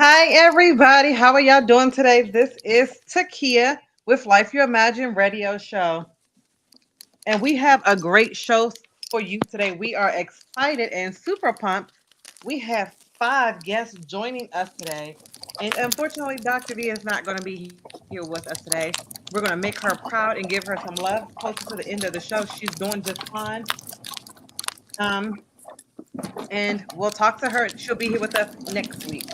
Hi, everybody. How are y'all doing today? This is Takia with Life You Imagine Radio Show. And we have a great show for you today. We are excited and super pumped. We have five guests joining us today. And unfortunately, Dr. V is not going to be here with us today. We're going to make her proud and give her some love closer to the end of the show. She's doing just fine. Um, and we'll talk to her. She'll be here with us next week.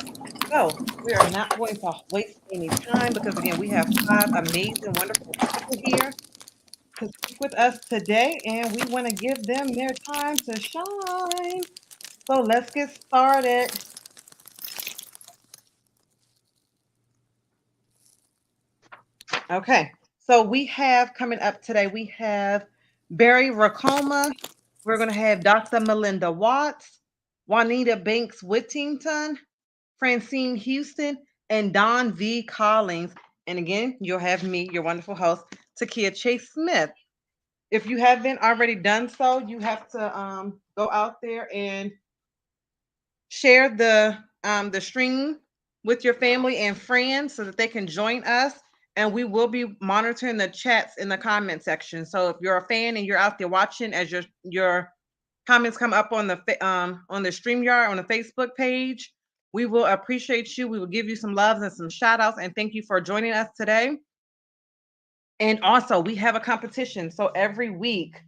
So we are not going to waste any time because again, we have five amazing, wonderful people here to speak with us today, and we want to give them their time to shine. So let's get started. Okay. So we have coming up today, we have Barry Racoma. We're going to have Dr. Melinda Watts, Juanita Banks Whittington, Francine Houston, and Don V. Collins. And again, you'll have me, your wonderful host, Takia Chase Smith. If you haven't already done so, you have to go out there and share the stream with your family and friends so that they can join us. And we will be monitoring the chats in the comment section. So if you're a fan and you're out there watching as your comments come up on the StreamYard on the Facebook page, we will appreciate you. We will give you some loves and some shout outs and thank you for joining us today. And also, we have a competition. So every week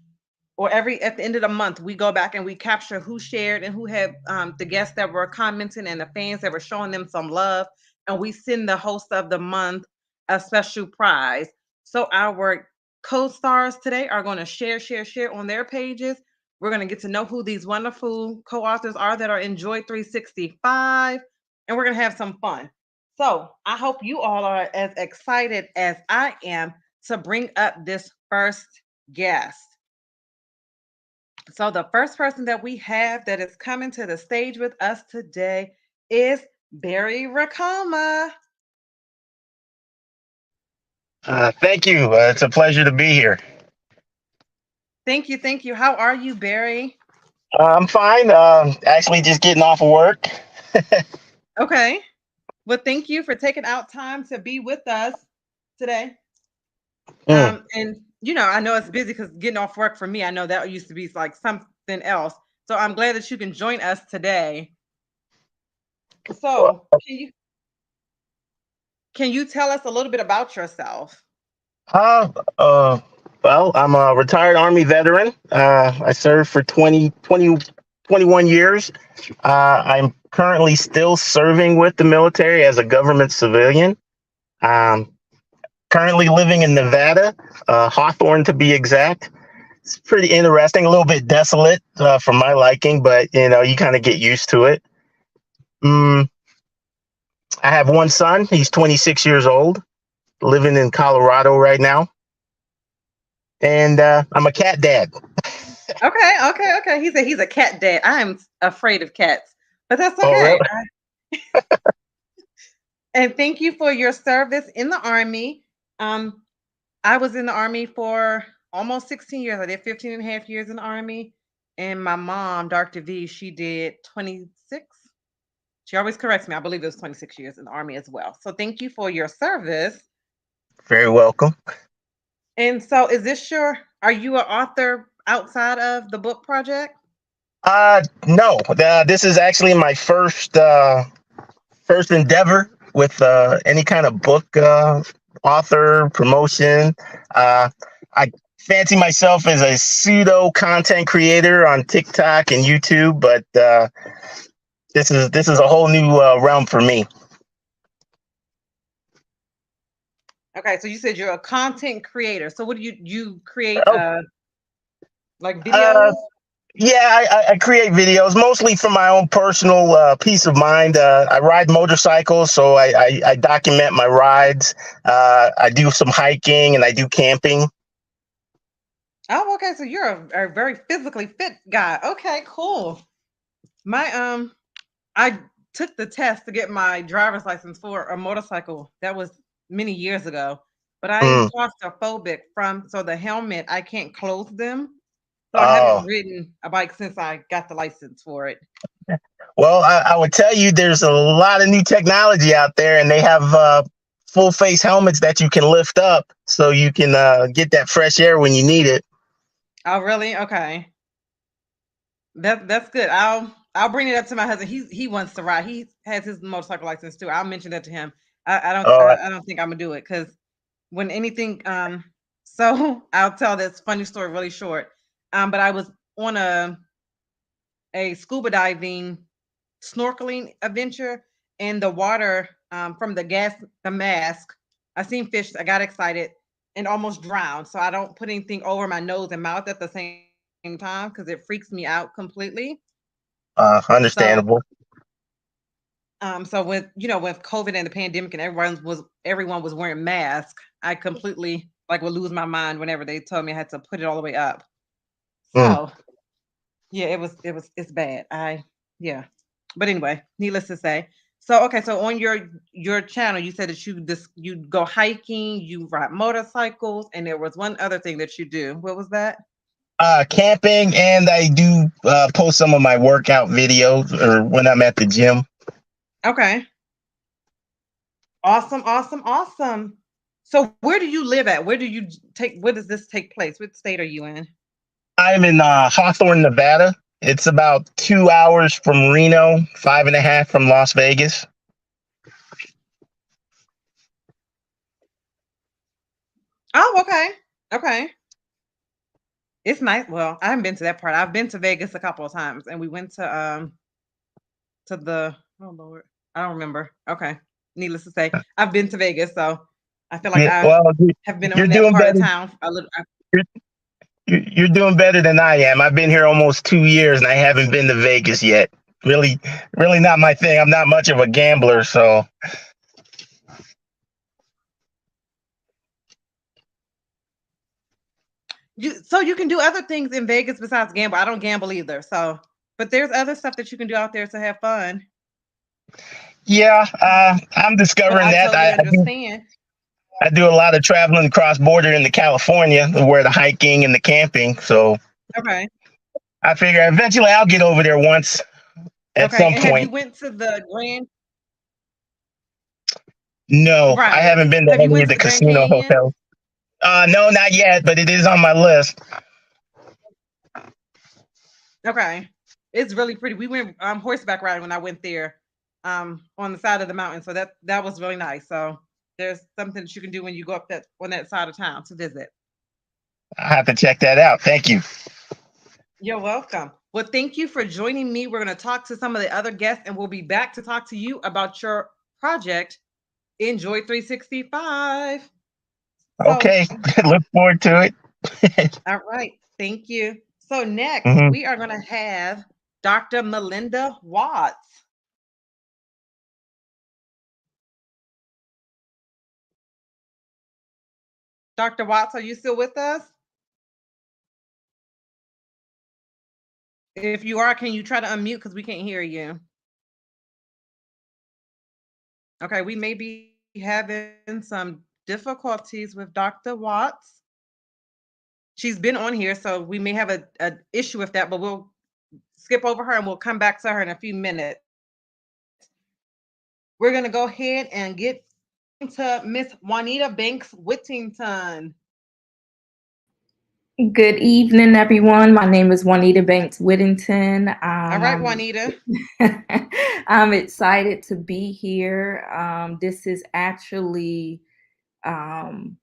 or every at the end of the month, we go back and we capture who shared and who had the guests that were commenting and the fans that were showing them some love. And we send the host of the month a special prize. So our co-stars today are going to share on their pages. We're going to get to know who these wonderful co-authors are that are in Joy 365, and we're going to have some fun. So I hope you all are as excited as I am to bring up this first guest. So the first person that we have that is coming to the stage with us today is Barry Rakama. Thank you. It's a pleasure to be here. Thank you. How are you, Barry? I'm fine. Actually, just getting off of work. Okay. Well, thank you for taking out time to be with us today. Mm. And I know it's busy because getting off work for me, I know that used to be like something else. So I'm glad that you can join us today. Well, So can you tell us a little bit about yourself? uh, uh, I'm a retired Army veteran. I served for 21 years. I'm currently still serving with the military as a government civilian. Um, Currently living in Nevada, Hawthorne to be exact. It's pretty interesting, a little bit desolate for my liking, but you kind of get used to it. Mm, I have one son. He's 26 years old, living in Colorado right now, and I'm a cat dad. Okay. He's a cat dad. I am afraid of cats, but that's Oh, okay. really? And thank you for your service in the Army. Um, I was in the Army for almost 16 years. I did 15 and a half years in the Army. And my mom, Dr. V, she did 26. She always corrects me. I believe it was 26 years in the Army as well. So thank you for your service. Very welcome. And so are you an author outside of the book project? No, this is actually my first endeavor with any kind of book author promotion. I fancy myself as a pseudo content creator on TikTok and YouTube, but this is a whole new realm for me. Okay, so you said you're a content creator. So what do you create Oh, like uh, videos? yeah, I create videos mostly for my own personal peace of mind. I ride motorcycles, so I document my rides. I do some hiking and I do camping. Oh, okay. So you're a very physically fit guy. Okay, cool. My I took the test to get my driver's license for a motorcycle. That was many years ago. But I am Mm. claustrophobic so the helmet, I can't close them. So I haven't Oh, ridden a bike since I got the license for it. Well, I would tell you there's a lot of new technology out there, and they have full face helmets that you can lift up so you can get that fresh air when you need it. Oh, really? Okay. That's good. I'll bring it up to my husband. He wants to ride. He has his motorcycle license too. I'll mention that to him. Uh, I don't think I'm gonna do it because when anything so I'll tell this funny story really short. But I was on a scuba diving snorkeling adventure in the water from the mask. I seen fish. I got excited and almost drowned. So I don't put anything over my nose and mouth at the same time because it freaks me out completely. So Understandable. so with with COVID and the pandemic and everyone was wearing masks, I completely like would lose my mind whenever they told me I had to put it all the way up. Mm. So yeah, it's bad. Yeah. But anyway, needless to say. So okay, so on your channel, you said that you go hiking, you ride motorcycles, and there was one other thing that you do. What was that? Camping, and I do post some of my workout videos or when I'm at the gym. Okay. Awesome, awesome, awesome. So where do you live at? Where does this take place? What state are you in? I'm in Hawthorne, Nevada. It's about 2 hours from Reno, 5.5 from Las Vegas. Oh, okay. Okay. It's nice. Well, I haven't been to that part. I've been to Vegas a couple of times and we went to the oh Lord, I don't remember. Okay. Needless to say, I've been to Vegas, so I feel like Yeah, I well, have been you're on that doing part of better. town a little. You're, you're doing better than I am. I've been here almost 2 years and I haven't been to Vegas yet. Really, really not my thing. I'm not much of a gambler, so So you can do other things in Vegas besides gamble. I don't gamble either. So, but there's other stuff that you can do out there to have fun. yeah, I'm But discovering I that. totally I do understand. I do a lot of traveling cross border into California, where the hiking and the camping. So Okay. I figure eventually I'll get over there once at Okay. some And have you point. went to the Grand No, I Right. haven't been to Have you any went of to the the Grand casino Canyon? hotels. No, not yet, but it is on my list. Okay. It's really pretty. We went horseback riding when I went there on the side of the mountain. So that was really nice. So there's something that you can do when you go up that on that side of town to visit. I have to check that out. Thank you. You're welcome. Well, thank you for joining me. We're going to talk to some of the other guests and we'll be back to talk to you about your project, Enjoy 365. So, Okay, look forward to it. all right. Thank you. So, next, Mhm. we are going to have Dr. Melinda Watts. Dr. Watts, are you still with us? If you are, can you try to unmute because we can't hear you? Okay, we may be having some difficulties with Dr. Watts. She's been on here, so we may have a issue with that, but we'll skip over her and we'll come back to her in a few minutes. We're gonna go ahead and get to Miss Juanita Banks Whittington. Good evening, everyone. My name is Juanita Banks Whittington. All right, Juanita. I'm excited to be here. This is actually um,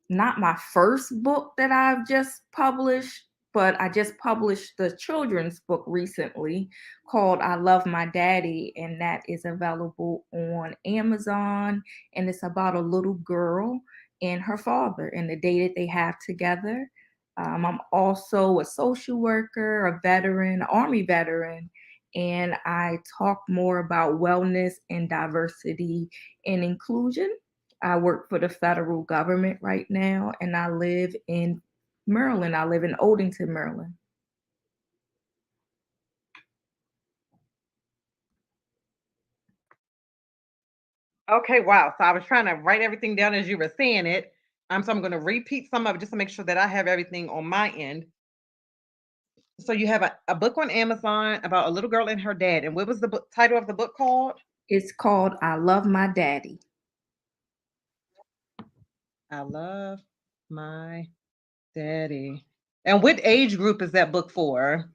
not my first book that I've just published, but I just published the children's book recently called I Love My Daddy, and that is available on Amazon. And it's about a little girl and her father and the day that they have together. I'm also a social worker, a veteran, Army veteran, and I talk more about wellness and diversity and inclusion. I work for the federal government right now, and I live in Maryland. I live in Oldington, Maryland. Okay, wow. So I was trying to write everything down as you were saying it. So I'm going to repeat some of it just to make sure that I have everything on my end. So you have a book on Amazon about a little girl and her dad. And what was the title of the book called? It's called I Love My Daddy. I Love My Daddy. And what age group is that book for?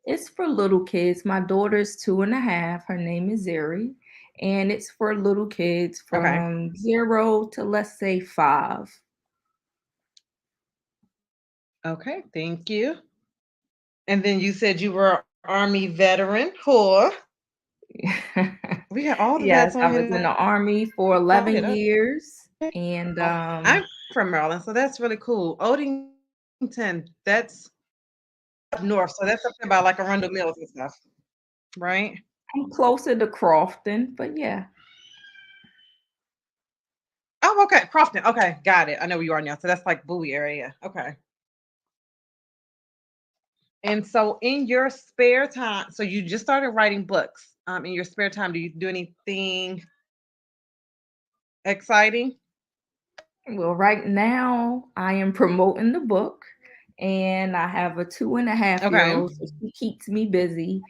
It's for little kids. My daughter's 2.5. Her name is Zeri. And it's for little kids Okay. from 0 to, let's say, 5. Okay. Thank you. And then you said you were an Army veteran. Cool. We got all the vets Yes, on I here was in now. the Army for Excited. 11 Okay. years. And I'm from Maryland, so that's really cool. Odington, that's up north. So that's up there by like Arundel Mills and stuff, right? I'm closer to Crofton, but yeah. Oh, okay. Crofton. Okay. Got it. I know where you are now. So that's like Bowie area. Okay. And so in your spare time, so you just started writing books. In your spare time, do you do anything exciting? Well, right now I am promoting the book, and I have a 2.5 year Okay. old, so she keeps me busy.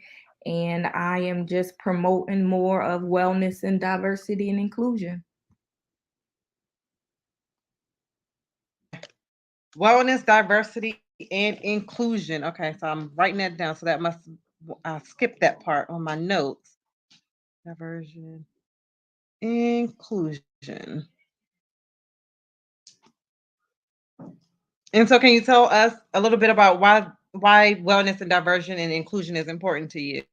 And I am just promoting more of wellness and diversity and inclusion. Wellness, diversity, and inclusion. Okay. So I'm writing that down. So that must, I skipped that part on my notes. Diversion, inclusion. And so can you tell us a little bit about why wellness and diversion and inclusion is important to you?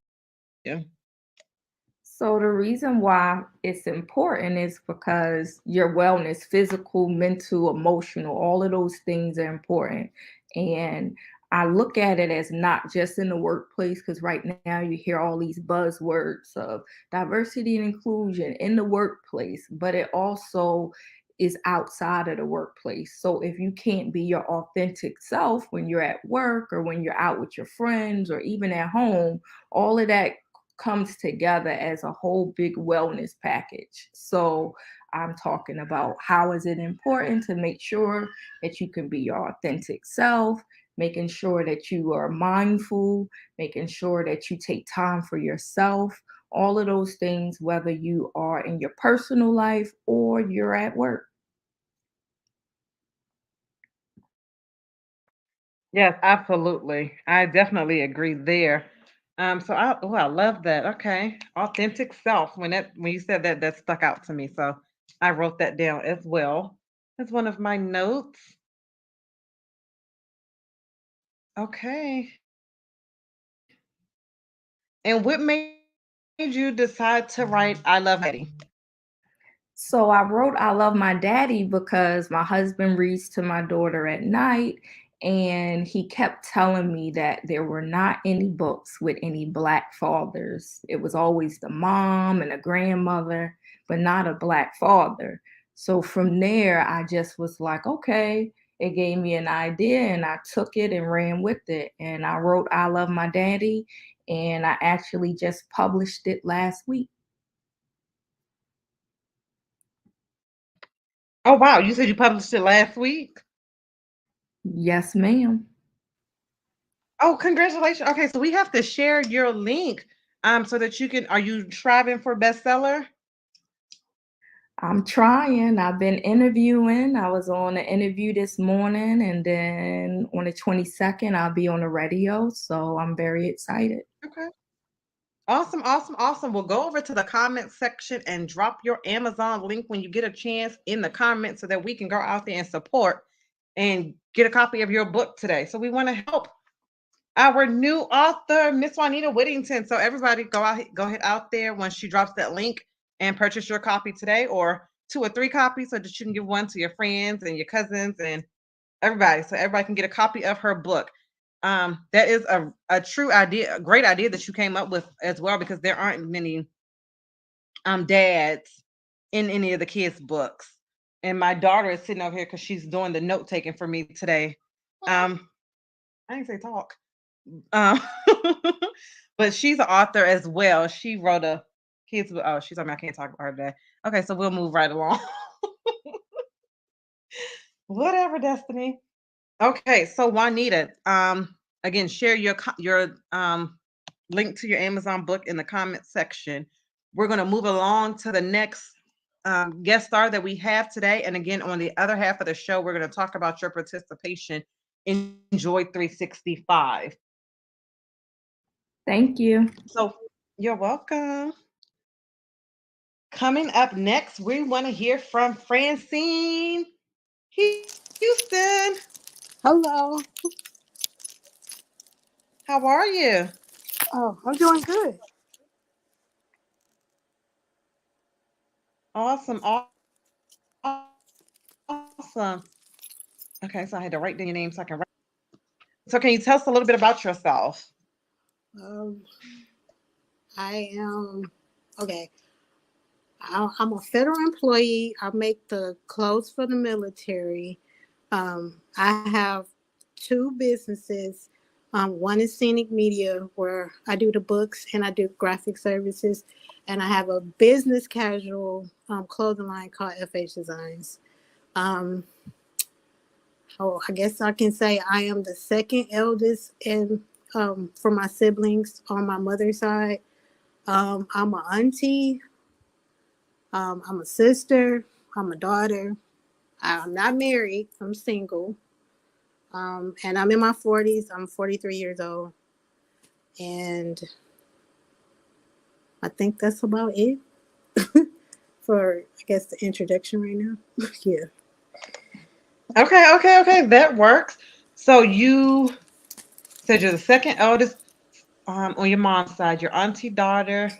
So the reason why it's important is because your wellness, physical, mental, emotional, all of those things are important. And I look at it as not just in the workplace, because right now you hear all these buzzwords of diversity and inclusion in the workplace, but it also is outside of the workplace. So if you can't be your authentic self when you're at work or when you're out with your friends or even at home, all of that comes together as a whole big wellness package. So I'm talking about how is it important to make sure that you can be your authentic self, making sure that you are mindful, making sure that you take time for yourself, all of those things, whether you are in your personal life or you're at work. Yes, absolutely. I definitely agree there. I love that. Okay. Authentic self. When you said that, that stuck out to me. So I wrote that down as well. That's one of my notes. Okay. And what made you decide to write I Love My Daddy? So I wrote I Love My Daddy because my husband reads to my daughter at night, and he kept telling me that there were not any books with any black fathers. It was always the mom and a grandmother, but not a black father. So from there, I just was like, okay, it gave me an idea, and I took it and ran with it. And I wrote I Love My Daddy, and I actually just published it last week. Oh wow, you said you published it last week? Yes, ma'am. Oh, congratulations. Okay, so we have to share your link so that you can, are you striving for bestseller? I'm trying. I've been interviewing. I was on an interview this morning, and then on the 22nd, I'll be on the radio. So I'm very excited. Okay. Awesome, awesome, awesome. We'll go over to the comment section and drop your Amazon link when you get a chance in the comments so that we can go out there and support and get a copy of your book today. So we want to help our new author, Miss Juanita Whittington. So everybody go ahead out there once she drops that link and purchase your copy today or 2 or 3 copies so that you can give one to your friends and your cousins and everybody, so everybody can get a copy of her book. That is a true idea, a great idea that you came up with as well, because there aren't many dads in any of the kids' books. And my daughter is sitting over here because she's doing the note taking for me today. Um, I didn't say talk. Um, but she's an author as well. She wrote a kids. Oh, she's on me. I can't talk about her today. Okay, so we'll move right along. Whatever, Destiny. Okay, so Juanita, Again, share your link to your Amazon book in the comment section. We're going to move along to the next guest star that we have today. And again, on the other half of the show, we're going to talk about your participation in Joy 365. Thank you. So you're welcome. Coming up next, we want to hear from Francine Houston. Hello. How are you? Oh, I'm doing good. Awesome. Awesome. Okay, so I had to write down your name so I can write. So, can you tell us a little bit about yourself? Um, I am okay. I'm a federal employee. I make the clothes for the military. I have two businesses. One is Scenic Media, where I do the books and I do graphic services, and I have a business casual clothing line called FH Designs. Um, Oh, I guess I can say I am the second eldest in for my siblings on my mother's side. I'm an auntie. I'm a sister. I'm a daughter. I'm not married. I'm single. And I'm in my 40s. I'm 43 years old. And I think that's about it for, I guess, the introduction right now. Yeah. Okay. That works. So, you said you're the second eldest on your mom's side, your auntie daughter,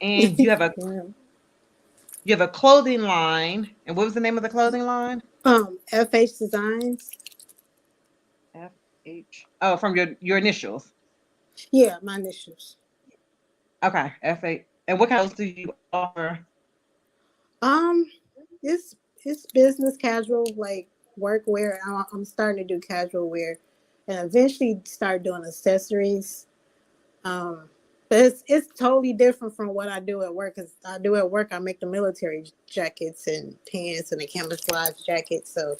and Yeah. you have a clothing line. And what was the name of the clothing line? FH Designs. FH. Oh, from your initials. Yeah, my initials. Okay, FH. And what kind of clothes do you offer? Um, it's it's business casual, like work wear. I'm starting to do casual wear, and eventually start doing accessories. Um, but it's totally different from what I do at work. Cause I do at work, I make the military jackets and pants and the camouflage jackets. So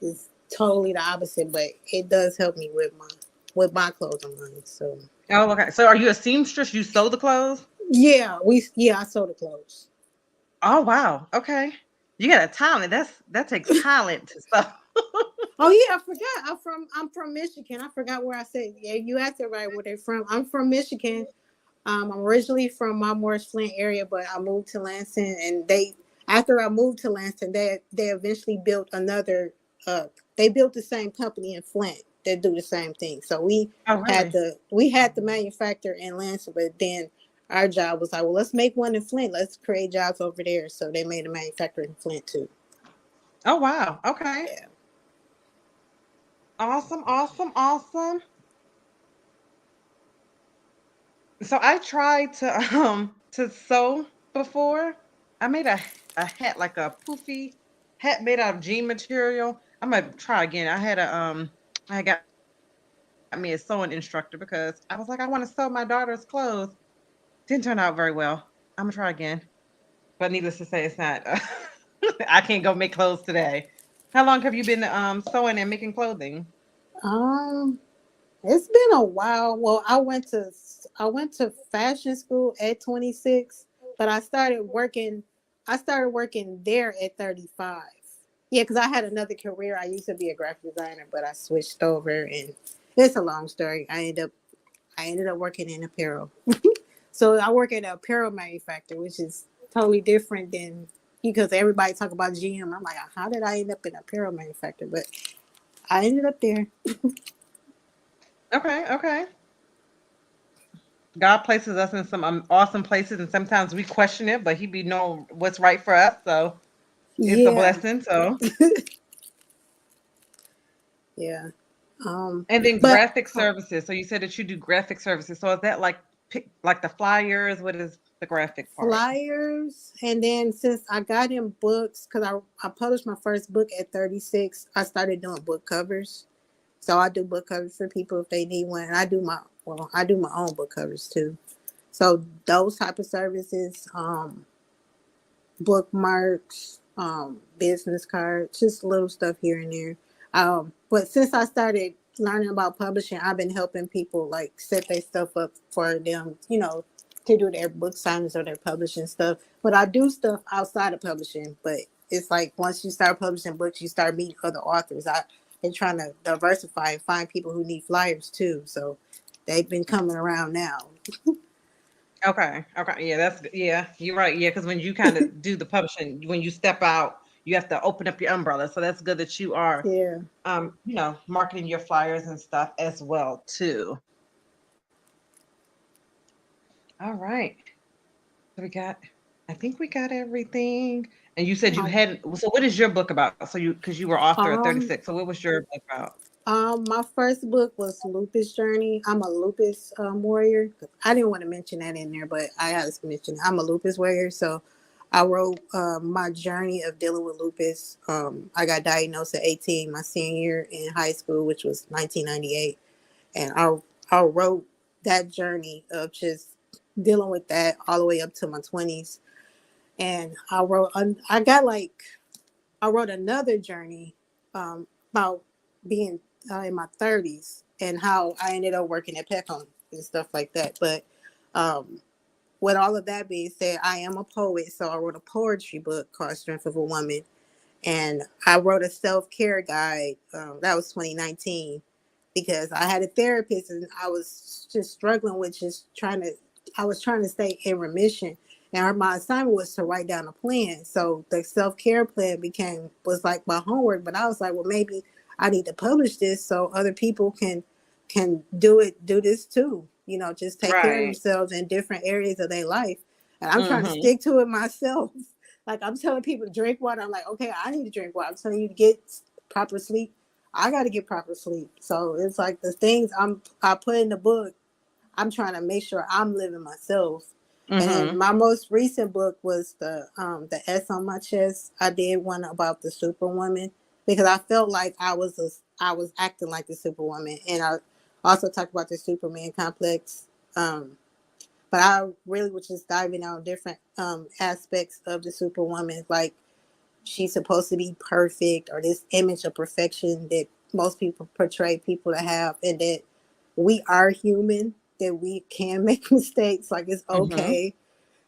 it's totally the opposite. But it does help me with my clothing line. So Oh, okay. So, are you a seamstress? You sew the clothes? yeah, I sew the clothes. Oh, wow. Okay. You got a talent. That takes talent to sew. Oh yeah, I forgot. I'm from Michigan. I forgot where I said. Yeah, you asked it right where they're from. I'm from Michigan. I'm originally from my Morris Flint area, but I moved to Lansing, and they after I moved to Lansing, they eventually built another. They built the same company in Flint that do the same thing. So Oh, really? we had the manufacturer in Lansing, but then our job was like, well, let's make one in Flint. Let's create jobs over there. So they made a manufacturer in Flint too. Oh, wow. Okay. Yeah. Awesome. So I tried to sew before. I made a hat, like a poofy hat made out of jean material. I'm gonna try again. I got me a sewing instructor because I was like, I want to sew my daughter's clothes. Didn't turn out very well. I'm gonna try again. But needless to say, it's not. I can't go make clothes today. How long have you been sewing and making clothing? Um, It's been a while. Well, I went to fashion school at 26, but I started working there at 35. Yeah, cuz I had another career. I used to be a graphic designer, but I switched over and it's a long story. I ended up working in apparel. So I work at an apparel manufacturer, which is totally different than because everybody talk about GM. I'm like, how did I end up in apparel manufacturer? But I ended up there. Okay. God places us in some awesome places, and sometimes we question it, but He be knowing what's right for us. So it's a Yeah. blessing. So, Yeah. and then But graphic services. So you said that you do graphic services. So is that like like the flyers? What is the graphic part? flyers, and then since I got in books, because I published my first book at 36, I started doing book covers. So I do book covers for people if they need one. And I do my own book covers too. So those type of services, bookmarks, business cards, just little stuff here and there. But since I started learning about publishing, I've been helping people like set their stuff up for them, to do their book signings or their publishing stuff. But I do stuff outside of publishing. But it's like once you start publishing books, you start meeting other authors. I've been trying to diversify and find people who need flyers too. So they've been coming around now. Okay. Okay. Yeah, yeah, you're right. Yeah, because when you kind of do the publishing, when you step out, you have to open up your umbrella. So that's good that you are Yeah. marketing your flyers and stuff as well too. All right. So I think we got everything. And you said you Um, hadn't, so what is your book about? So because you were author at um, 36. So what was your book about? my first book was Lupus Journey. I'm a lupus warrior. I didn't want to mention that in there, but I had to mention it. I'm a lupus warrior. So I wrote my journey of dealing with lupus. I got diagnosed at 18, my senior year in high school, which was 1998. And I wrote that journey of just dealing with that all the way up to my 20s. And I wrote another journey about being in my 30s and how I ended up working at Petcom and stuff like that. But um, with all of that being said, I am a poet, so I wrote a poetry book called Strength of a Woman, and I wrote a self care guide. That was 2019 because I had a therapist and I was just struggling with I was trying to stay in remission. And my assignment was to write down a plan. So the self care plan was like my homework. But I was like, well, maybe I need to publish this so other people can do this too. Just take care of Right. themselves in different areas of their life. And I'm trying to Mm-hmm. stick to it myself. Like I'm telling people to drink water. I'm like, okay, I need to drink water. I'm telling you to get proper sleep. I got to get proper sleep. So it's like the things I put in the book, I'm trying to make sure I'm living myself. And then Mm-hmm. my most recent book was the S on my chest. I did one about the Superwoman because I felt like I was acting like the Superwoman, and I also talked about the Superman complex. But I really was just diving on different aspects of the Superwoman, like she's supposed to be perfect or this image of perfection that most people portray people to have, and that we are human, that we can make mistakes, like it's Mm-hmm. okay,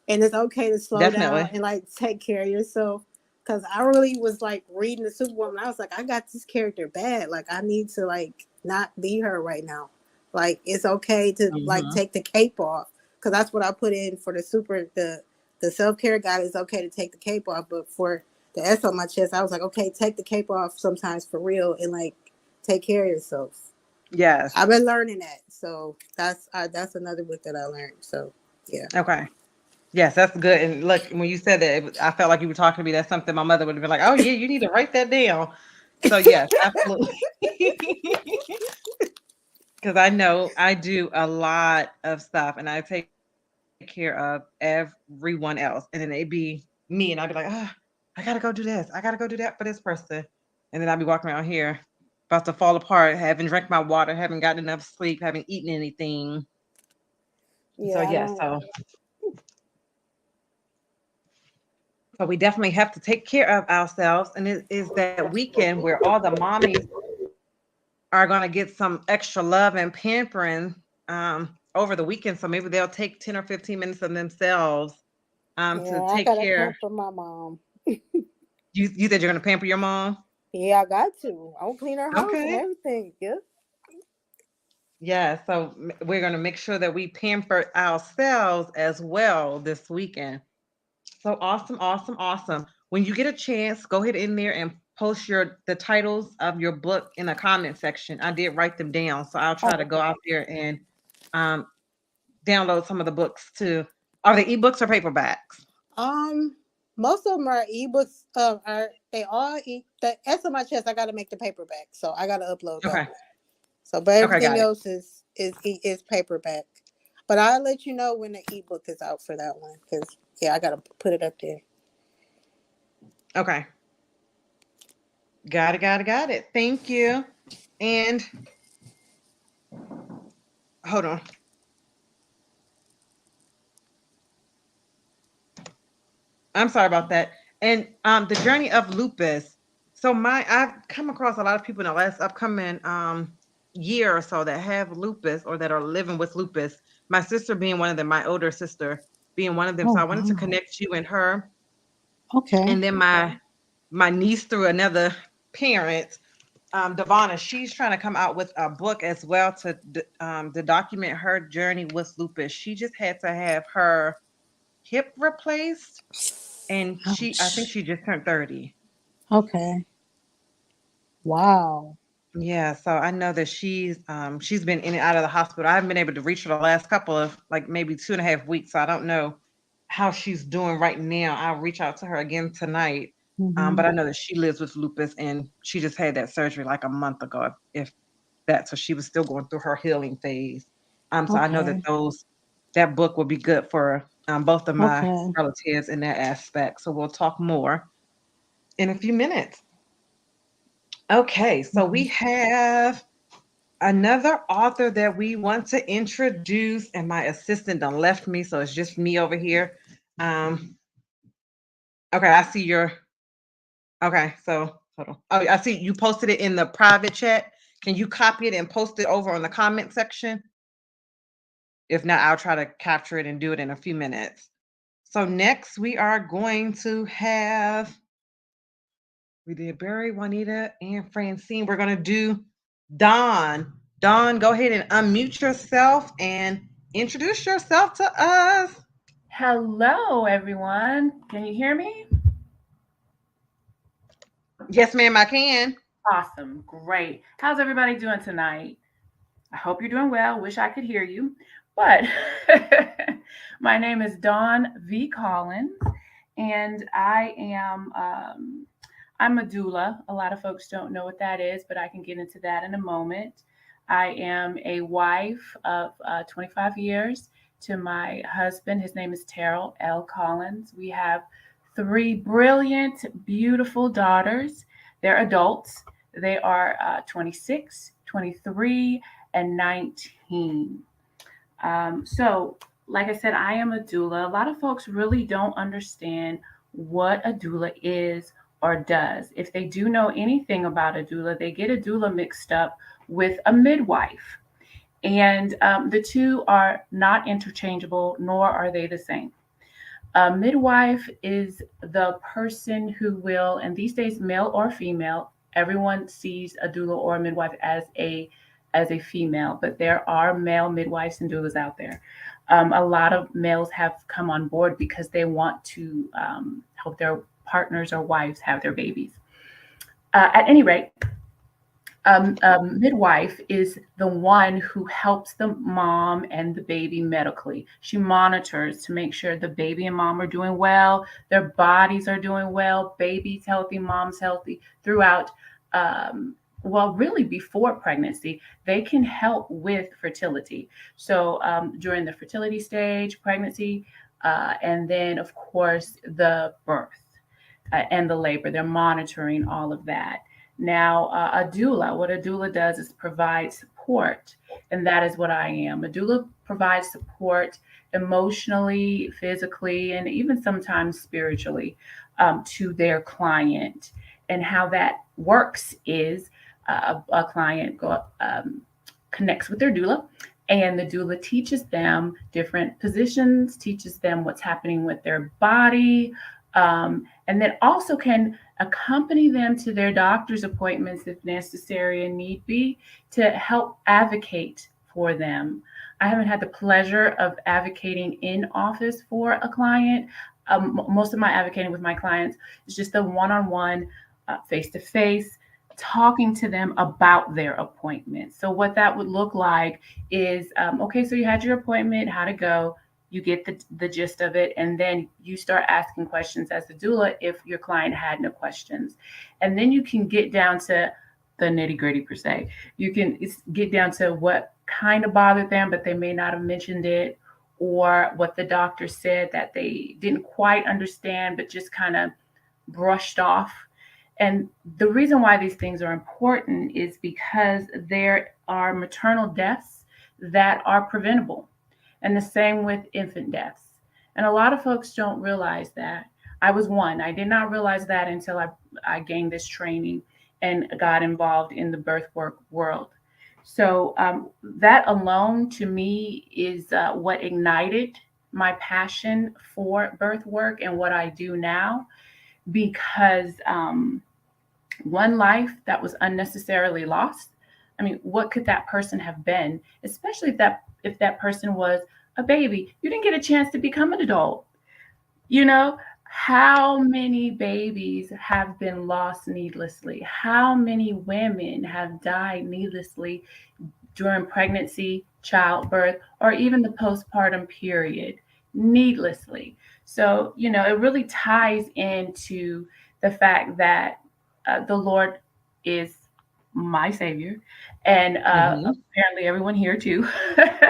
and it's okay to slow down Definitely. and like take care of yourself. Because I really was like reading the Superwoman, I was like, I got this character bad, like I need to like not be her right now. Like it's okay to like Mm-hmm. take the cape off, because that's what I put in for the self-care guide. Is okay to take the cape off, but for the S on my chest, I was like, okay, take the cape off sometimes for real and like take care of yourself. Yes. I've been learning that, so that's another book that I learned. So yeah. Okay. Yes, that's good. And look, when you said that, I felt like you were talking to me. That's something my mother would have been like, "Oh yeah, you need to write that down." So yes, absolutely. Because I know I do a lot of stuff, and I take care of everyone else, and then they be me, and I'd be like, "Ah, I gotta go do this. I gotta go do that for this person," and then I'd be walking around here about to fall apart, haven't drank my water, haven't gotten enough sleep, haven't eaten anything. So Yeah, I yes, don't. so we definitely have to take care of ourselves. And it is that weekend where all the mommies are going to get some extra love and pampering over the weekend. So maybe they'll take 10 or 15 minutes of themselves to Yeah, I take gotta care. pamper my mom. You said you're going to pamper your mom? Yeah, I got to. I'll clean her house and Okay. everything. Yep. Yeah. So we're going to make sure that we pamper ourselves as well this weekend. So awesome, awesome, awesome. When you get a chance, go ahead in there and post the titles of your book in the comment section. I did write them down, so I'll try to go Okay. out there and um, download some of the books too. Are they ebooks or paperbacks? Um, most of them are ebooks. Are they all the S on my chest? I got to make the paperback, so I got to upload that Okay. one. So, but Okay, everything got it. else is paperback. But I'll let you know when the ebook is out for that one, because yeah, I got to put it up there. Okay. Got it, got it, got it. Thank you. And hold on. I'm sorry about that. And the journey of lupus. So I've come across a lot of people in the last upcoming year or so that have lupus or that are living with lupus. My sister being one of them, my older sister being one of them. So Oh, I wanted to wow. connect you and her, Okay. and then my niece through another parent, Devonna. She's trying to come out with a book as well to document her journey with lupus. She just had to have her hip replaced, and I think Ouch. she just turned 30. Okay. Wow. Yeah, so I know that she's been in and out of the hospital. I haven't been able to reach her the last couple of like maybe 2.5 weeks. So I don't know how she's doing right now. I'll reach out to her again tonight. Mm-hmm. But I know that she lives with lupus and she just had that surgery like a month ago, if that. So she was still going through her healing phase. So I know that Okay. that book will be good for both of my Okay. relatives in that aspect. So we'll talk more in a few minutes. Okay, so we Mhm. have another author that we want to introduce, and my assistant done left me, so it's just me over here. Um, okay, I see your. Okay, so hold on. Oh, I see you posted it in the private chat. Can you copy it and post it over on the comment section? If not, I'll try to capture it and do it in a few minutes. So next we are going to have we did Barry, Juanita, and Francine. We're gonna do Dawn. Dawn, go ahead and unmute yourself and introduce yourself to us. Hello, everyone. Can you hear me? Yes, ma'am, I can. Awesome. Great. How's everybody doing tonight? I hope you're doing well. Wish I could hear you. But my name is Dawn V. Collins, and I'm a doula. A lot of folks don't know what that is, but I can get into that in a moment. I am a wife of 25 years to my husband. His name is Terrell L. Collins. We have three brilliant, beautiful daughters. They're adults. They are 26, 23, and 19. So, like I said, I am a doula. A lot of folks really don't understand what a doula is or does. If they do know anything about a doula, they get a doula mixed up with a midwife. And the two are not interchangeable, nor are they the same. A midwife is the person who will, and these days, male or female, everyone sees a doula or a midwife as a female, but there are male midwives and doulas out there. A lot of males have come on board because they want to help their partners or wives have their babies. At any rate, a midwife is the one who helps the mom and the baby medically. She monitors to make sure the baby and mom are doing well, their bodies are doing well, baby's healthy, mom's healthy throughout. Well, really before pregnancy, they can help with fertility. So during the fertility stage, pregnancy, and then, of course, the birth and the labor. They're monitoring all of that. Now, what a doula does is provide support, and that is what I am. A doula provides support emotionally, physically, and even sometimes spiritually to their client. And how that works is a client connects with their doula, and the doula teaches them different positions, teaches them what's happening with their body, and then also can accompany them to their doctor's appointments if necessary and need be to help advocate for them. I haven't had the pleasure of advocating in office for a client. Most of my advocating with my clients is just the one on one, face to face, talking to them about their appointment. So, what that would look like is okay, so you had your appointment, how'd it go? You get the gist of it, and then you start asking questions as a doula if your client had no questions. And then you can get down to the nitty gritty per se. You can get down to what kind of bothered them, but they may not have mentioned it, or what the doctor said that they didn't quite understand, but just kind of brushed off. And the reason why these things are important is because there are maternal deaths that are preventable, and the same with infant deaths. And a lot of folks don't realize that. I was one. I did not realize that until I gained this training and got involved in the birth work world. So that alone to me is what ignited my passion for birth work and what I do now, because one life that was unnecessarily lost. I mean, what could that person have been? Especially if that person was a baby, you didn't get a chance to become an adult. You know, how many babies have been lost needlessly? How many women have died needlessly during pregnancy, childbirth, or even the postpartum period needlessly? So, it really ties into the fact that the Lord is my Savior, and Hmm. apparently everyone here too.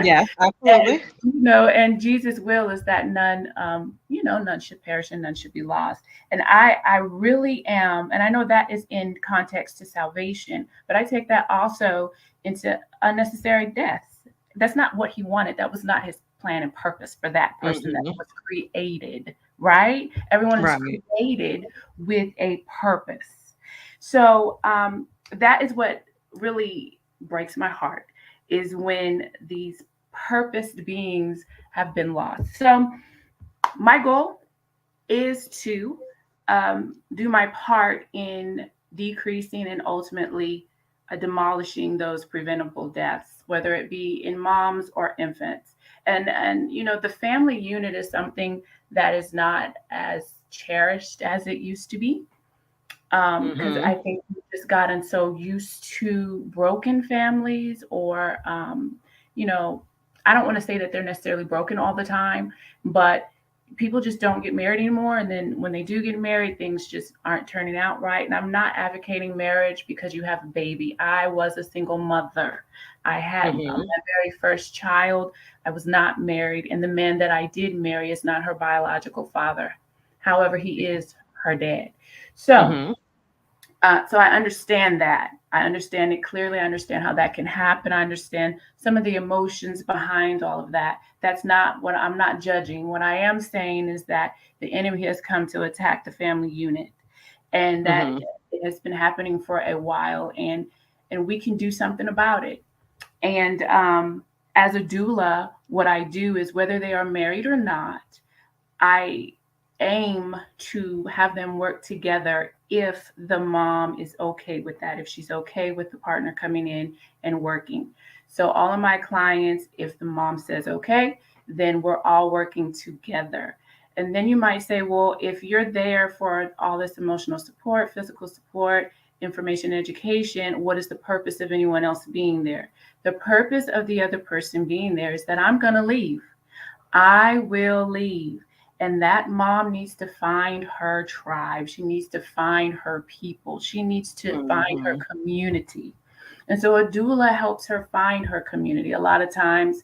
Yes, And absolutely. and Jesus' will is that none, none should perish and none should be lost. And I really am, and I know that is in context to salvation, but I take that also into unnecessary deaths. That's not what he wanted. That was not his plan and purpose for that person that Hmm. was created, right? Everyone is Right. created with a purpose. So that is what really breaks my heart, is when these purposed beings have been lost. So my goal is to do my part in decreasing and ultimately demolishing those preventable deaths, whether it be in moms or infants. And the family unit is something that is not as cherished as it used to be, because I Hmm. think we've just gotten so used to broken families, or you know, I don't want to say that they're necessarily broken all the time, but people just don't get married anymore. And then when they do get married, things just aren't turning out right. And I'm not advocating marriage because you have a baby. I was a single mother. I had my Hmm. very first child. I was not married, and the man that I did marry is not her biological father. However, he is her dad. So Hmm. so I understand that. I understand it clearly. I understand how that can happen. I understand some of the emotions behind all of that. That's not what I'm not judging. What I am saying is that the enemy has come to attack the family unit, and that Hmm. it has been happening for a while, and we can do something about it. And as a doula, what I do is, whether they are married or not, I aim to have them work together if the mom is okay with that, if she's okay with the partner coming in and working. So, all of my clients, if the mom says okay, then we're all working together. And then you might say, well, if you're there for all this emotional support, physical support, information, education, what is the purpose of anyone else being there? The purpose of the other person being there is that I'm going to leave. I will leave. And that mom needs to find her tribe. She needs to find her people. She needs to find her Hmm. community. And so a doula helps her find her community. A lot of times,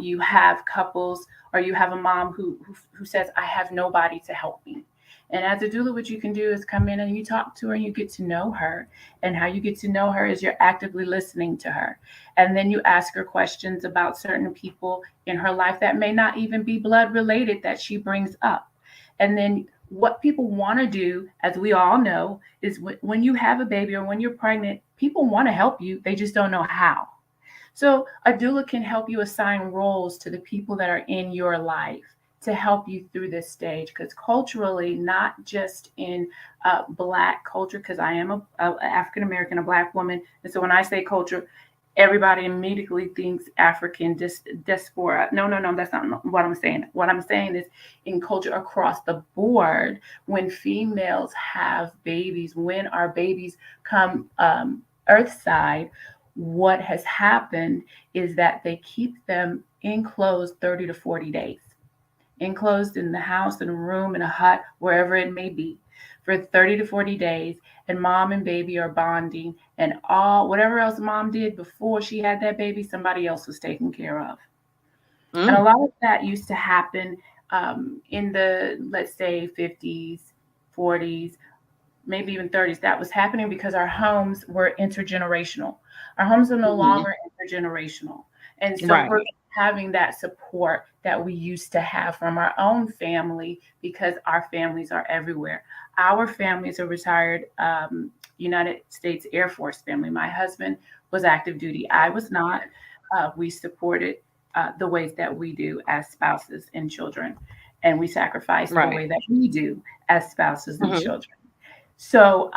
you have couples, or you have a mom who says, I have nobody to help me. And as a doula, what you can do is come in and you talk to her and you get to know her. And how you get to know her is you're actively listening to her. And then you ask her questions about certain people in her life that may not even be blood related that she brings up. And then what people want to do, as we all know, is when you have a baby or when you're pregnant, people want to help you. They just don't know how. So a doula can help you assign roles to the people that are in your life to help you through this stage. Because culturally, not just in Black culture, because I am a African American, a Black woman, and so when I say culture, everybody immediately thinks African diaspora. No, no, no, that's not what I'm saying. What I'm saying is, in culture across the board, when females have babies, when our babies come earthside, what has happened is that they keep them enclosed 30 to 40 days, enclosed in the house, in a room, in a hut, wherever it may be, for 30 to 40 days. And mom and baby are bonding, and all whatever else mom did before she had that baby, somebody else was taken care of. And a Mm. lot of that used to happen in the, let's say, 50s, 40s, maybe even 30s. That was happening because our homes were intergenerational. Our homes are no Hmm. longer intergenerational. And so we're Right. having that support that we used to have from our own family, because our families are everywhere. Our family is a retired United States Air Force family. My husband was active duty. I was not. We supported the ways that we do as spouses and children, and we sacrificed the Right. way that we do as spouses and Mhm. children. So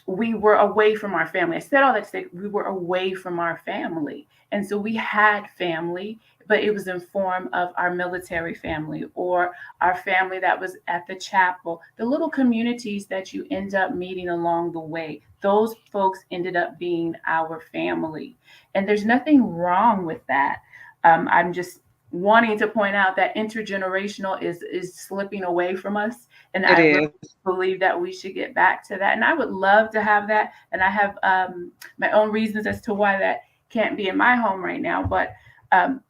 we were away from our family. I said all that to say we were away from our family. And so we had family, but it was in form of our military family or our family that was at the chapel, the little communities that you end up meeting along the way. Those folks ended up being our family. And there's nothing wrong with that. I'm just wanting to point out that intergenerational is slipping away from us. And It I really is. believe that we should get back to that. And I would love to have that. And I have my own reasons as to why that can't be in my home right now. But um,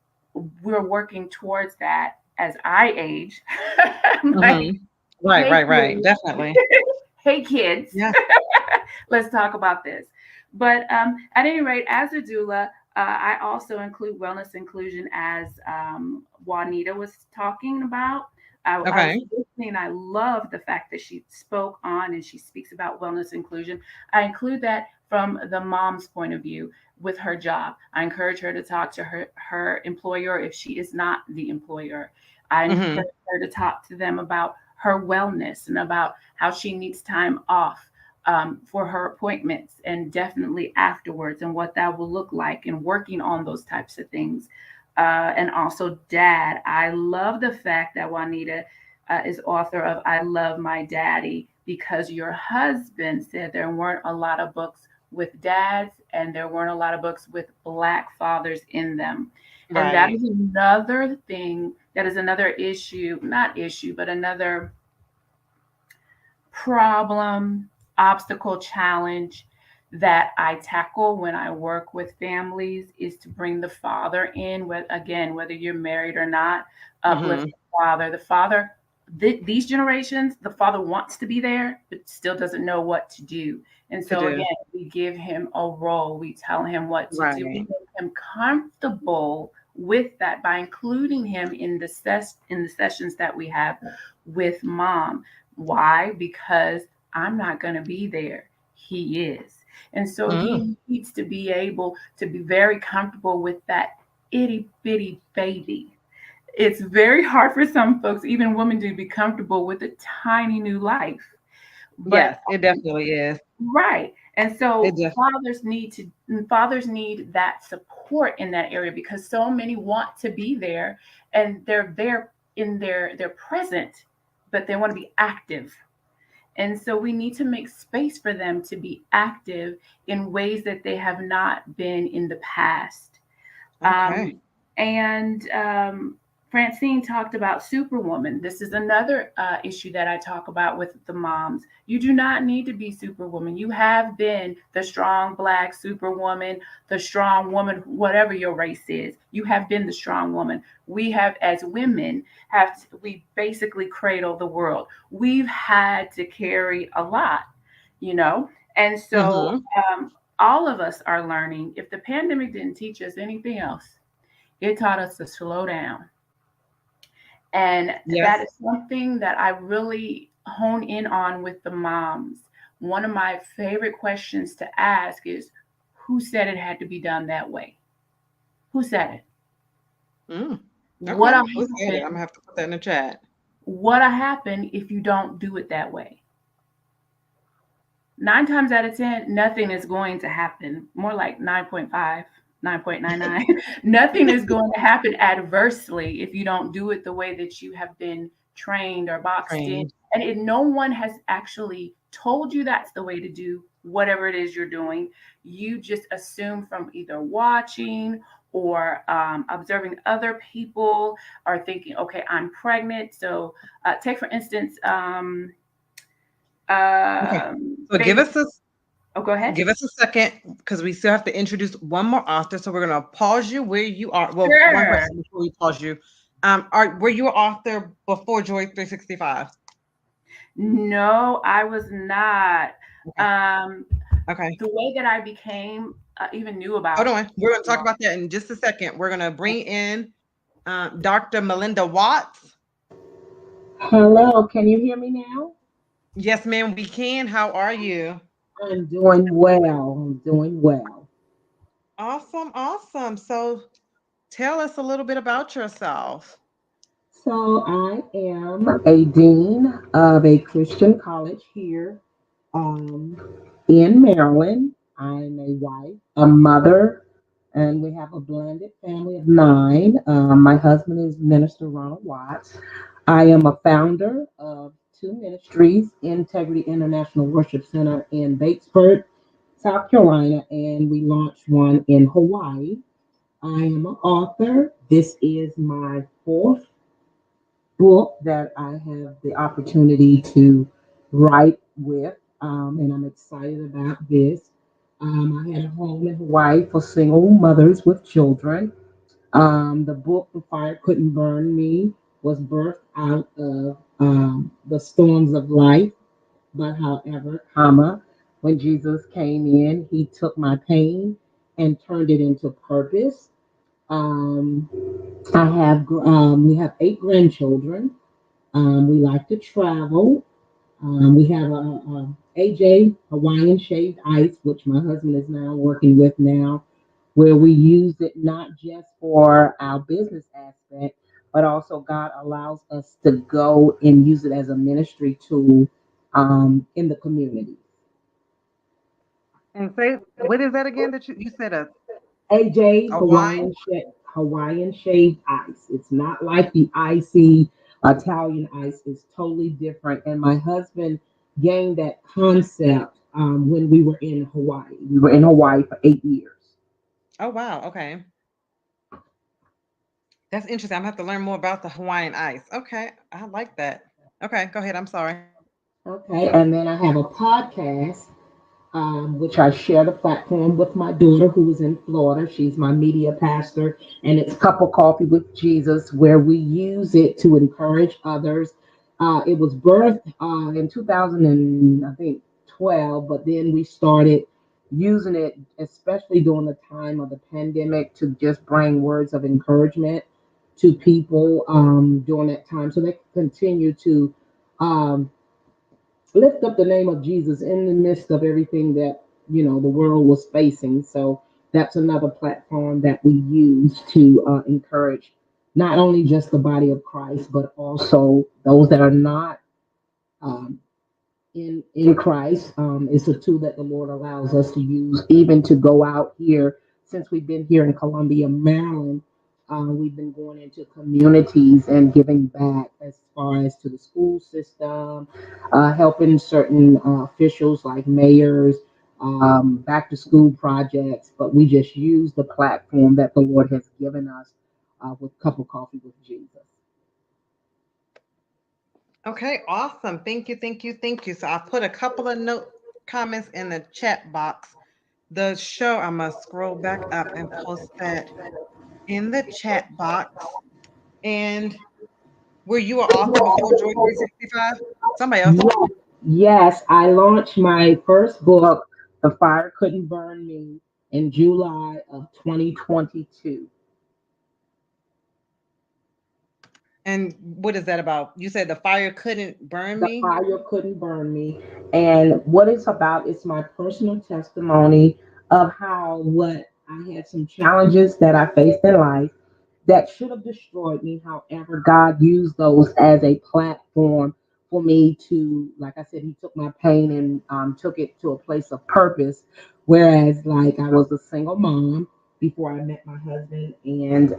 we're working towards that as I age. I'm like, Mhm. Right, hey, right, right. kids, Definitely. hey, kids, Yeah. let's talk about this. But at any rate, as a doula, I also include wellness inclusion as Juanita was talking about. I was Okay. listening. I love the fact that she spoke on and she speaks about wellness inclusion. I include that from the mom's point of view with her job. I encourage her to talk to her employer if she is not the employer. I Mhm. encourage her to talk to them about her wellness and about how she needs time off for her appointments and definitely afterwards and what that will look like and working on those types of things. And also, Dad. I love the fact that Juanita is author of I Love My Daddy because your husband said there weren't a lot of books with dads and there weren't a lot of books with Black fathers in them. And that Right. is another thing, that is another issue, not issue, but another problem, obstacle, challenge that I tackle when I work with families is to bring the father in. Again, whether you're married or not, uplift Mhm. the father. The father, these generations, the father wants to be there, but still doesn't know what to do. And To so again, do. we give him a role. We tell him what to do. We Right. make him comfortable with that by including him in the sessions that we have with mom. Why? Because I'm not going to be there. He is. And so Mm. he needs to be able to be very comfortable with that itty bitty baby. It's very hard for some folks, even women, to be comfortable with a tiny new life. But Yes, it definitely is. right. And It so just fathers need that support in that area because so many want to be there and they're there in they're present, but they want to be active. And so we need to make space for them to be active in ways that they have not been in the past. okay. Um, and Francine talked about Superwoman. This is another issue that I talk about with the moms. You do not need to be Superwoman. You have been the strong Black Superwoman, the strong woman, whatever your race is. You have been the strong woman. We have, as women, we basically cradle the world. We've had to carry a lot, you know, and so Mhm. all of us are learning. If the pandemic didn't teach us anything else, it taught us to slow down. And Yes. that is something that I really hone in on with the moms. One of my favorite questions to ask is who said it had to be done that way? Who said it? Mm. What Okay. Who said it? I'm happened? gonna have to put that in the chat. What happen if you don't do it that way? 9 times out of 10, nothing is going to happen. More like 9.5, 9.99. Nothing is going to happen adversely if you don't do it the way that you have been trained or boxed in. Trained. And if no one has actually told you that's the way to do whatever it is you're doing, you just assume from either watching or observing other people or thinking, okay, I'm pregnant. So, take for instance, Okay. So baby. Oh, go ahead. give us a second because we still have to introduce one more author. So we're gonna pause you where you are. Well, one Sure. question before we pause you. Were you an author before Joy 365? No, I was not. Okay. Um, Okay. the way that I became even knew Hold about on. We're gonna talk about that in just a second. We're gonna bring in Dr. Melinda Watts. Hello, can you hear me now? Yes, ma'am, we can. How are you? I'm doing well. I'm doing well. Awesome, awesome. So tell us a little bit about yourself. So I am a dean of a Christian college here um, in Maryland. I'm a wife, a mother, and we have a blended family of nine. My husband is Minister Ronald Watts. I am a founder of two ministries, Integrity International Worship Center in Batesburg, South Carolina, and we launched one in Hawaii. I am an author. This is my fourth book that I have the opportunity to write with, and I'm excited about this. I had a home in Hawaii for single mothers with children. The book, The Fire Couldn't Burn Me, was birthed out of the storms of life. But however, when Jesus came in, he took my pain and turned it into purpose. Um, we have eight grandchildren. We like to travel. We have a AJ Hawaiian shaved ice, which my husband is now working with now, where we use it not just for our business aspect, but also God allows us to go and use it as a ministry tool in the community. And say, what is that again that you said AJ a wine? Hawaiian shaved ice. It's not like the icy Italian ice. It's totally different. And my husband gained that concept when we were in Hawaii. We were in Hawaii for 8 years. Oh wow, okay. That's interesting. I'm gonna have to learn more about the Hawaiian ice. Okay, I like that. Okay, go ahead. I'm sorry. Okay, and then I have a podcast which I share the platform with my daughter who is in Florida. She's my media pastor, and it's Cup of Coffee with Jesus, where we use it to encourage others. It was birthed in 2000 and I think 12, but then we started using it, especially during the time of the pandemic, to just bring words of encouragement to people during that time, so they can continue to um, lift up the name of Jesus in the midst of everything that the world was facing. So that's another platform that we use to encourage not only just the body of Christ, but also those that are not um, in Christ. It's a tool that the Lord allows us to use, even to go out here. Since we've been here in Columbia, Maryland, we've been going into communities and giving back as far as to the school system, helping certain officials like mayors, back to school projects. But we just use the platform that the Lord has given us with Cup of Coffee with Jesus. Okay, awesome. Thank you, thank you, thank you. So I put a couple of note comments in the chat box. The show, I must scroll back up and post that in the chat box. And were you an author before Joy 365? Somebody else. Yes, yes, I launched my first book, The Fire Couldn't Burn Me, in July of 2022. And what is that about? You said the fire couldn't burn The me. Fire Couldn't Burn Me. And what it's about is my personal testimony of how what I had some challenges that I faced in life that should have destroyed me. However, God used those as a platform for me to, like I said, He took my pain and took it to a place of purpose. Whereas, like, I was a single mom before I met my husband and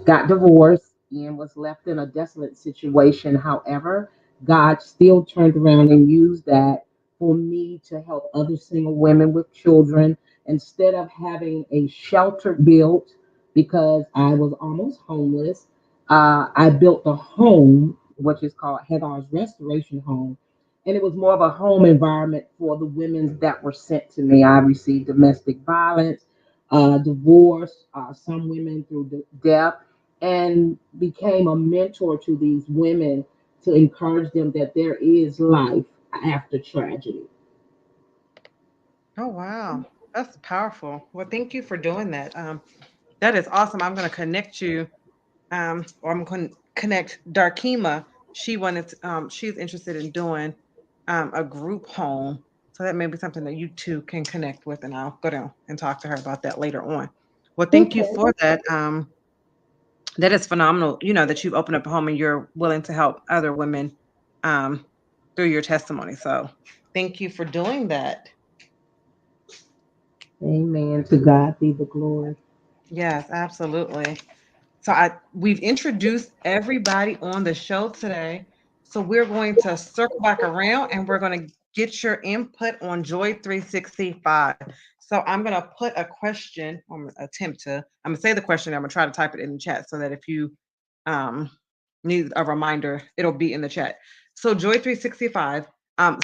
got divorced and was left in a desolate situation. However, God still turned around and used that for me to help other single women with children instead of having a shelter built because I was almost homeless. I built a home, which is called Hagar's Restoration Home. And it was more of a home environment for the women that were sent to me. I received domestic violence, divorce, some women through death, and became a mentor to these women to encourage them that there is life after tragedy. Oh wow. That's powerful. Well, thank you for doing that. That is awesome. I'm gonna connect you, or I'm gonna connect Darkima. She's interested in doing a group home. So that may be something that you two can connect with, and I'll go down and talk to her about that later on. Well, thank you Okay. for that. That is phenomenal. You know that you've opened up a home and you're willing to help other women um, through your testimony. So thank you for doing that. Amen. To God be the glory. Yes, absolutely. So we've introduced everybody on the show today. So we're going to circle back around and we're going to get your input on Joy 365. So I'm going to put a question, I'm going to attempt to, I'm going to say the question, I'm going to try to type it in the chat so that if you um, need a reminder, it'll be in the chat. So Joy 365,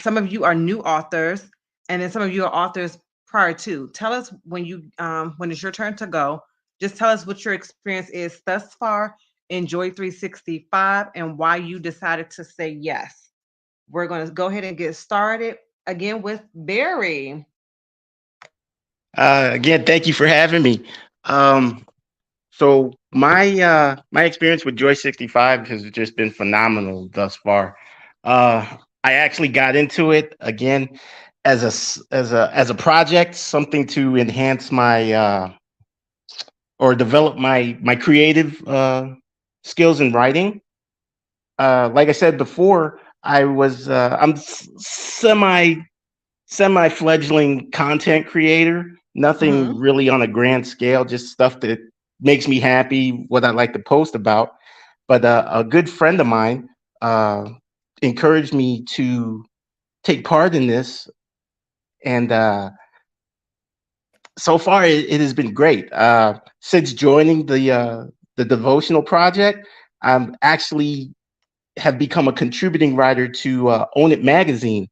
some of you are new authors, and then some of you are authors prior to. Tell us when it's your turn to go. Just tell us what your experience is thus far in Joy 365 and why you decided to say yes. We're going to go ahead and get started again with Barry. Again, thank you for having me. Um, so my experience with Joy 65 has just been phenomenal thus far. Uh, I actually got into it again as as a project, something to enhance my or develop my creative skills in writing. Like I said before, I'm semi fledgling content creator. Mm-hmm. Nothing really on a grand scale, just stuff that makes me happy, what I like to post about. But a good friend of mine uh, encouraged me to take part in this, and so far it has been great. Since joining the devotional project, I'm actually have become a contributing writer to Own It magazine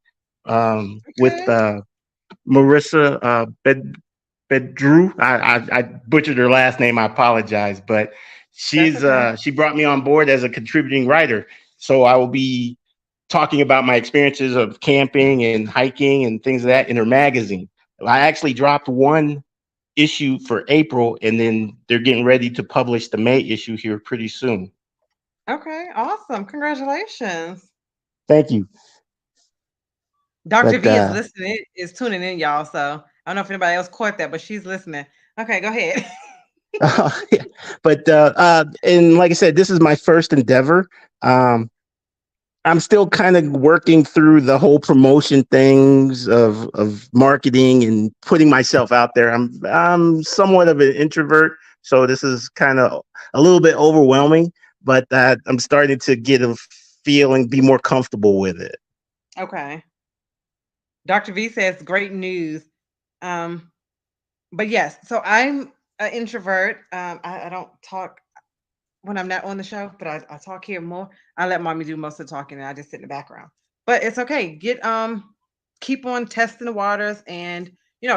with Okay. Marissa Bedrew. I butchered her last name. I apologize, but That's okay. she brought me on board as a contributing writer. So I will be talking about my experiences of camping and hiking and things of that in her magazine. I actually dropped one issue for April, and then they're getting ready to publish the May issue here pretty soon. Okay. Awesome. Congratulations. Thank you. Dr. But V is listening, is tuning in, y'all. So I don't know if anybody else caught that, but she's listening. Okay, go ahead. yeah. But and like I said, this is my first endeavor. Um, I'm still kind of working through the whole promotion things of marketing and putting myself out there. I'm somewhat of an introvert, so this is kind of a little bit overwhelming. But I'm starting to get a feeling, be more comfortable with it. Okay. Dr. V says great news. Um, but yes, so I'm an introvert. I don't talk when I'm not on the show, but I talk here more. I let mommy do most of the talking and I just sit in the background. But it's okay. Keep on testing the waters and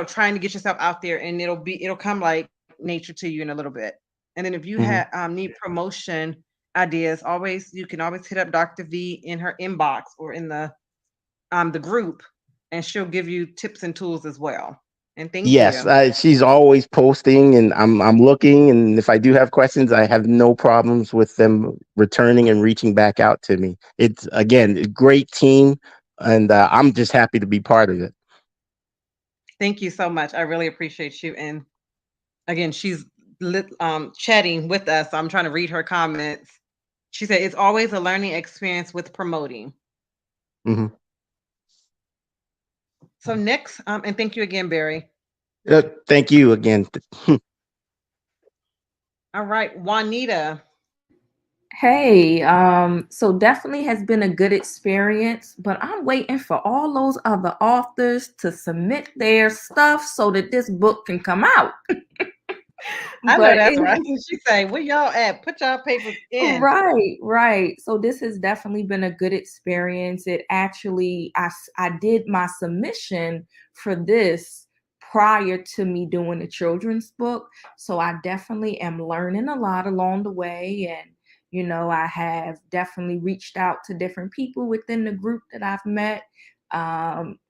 trying to get yourself out there and it'll come like nature to you in a little bit. And then if you Hmm. need promotion ideas, always you can always hit up Dr. V in her inbox or in the group and she'll give you tips and tools as well. And thank Yes, you. she's always posting, and I'm looking. And if I do have questions, I have no problems with them returning and reaching back out to me. It's again a great team, and I'm just happy to be part of it. Thank you so much. I really appreciate you. And again, she's chatting with us. So I'm trying to read her comments. She said, it's always a learning experience with promoting. Hmm. So next, and thank you again, Barry. Thank you again. All right, Juanita. Hey, so definitely has been a good experience, but I'm waiting for all those other authors to submit their stuff so that this book can come out. I know But that's it, right. She say, where y'all at? Put y'all papers in. right, right. So this has definitely been a good experience. It actually, I did my submission for this prior to me doing the children's book. So I definitely am learning a lot along the way. And, I have definitely reached out to different people within the group that I've met. Um,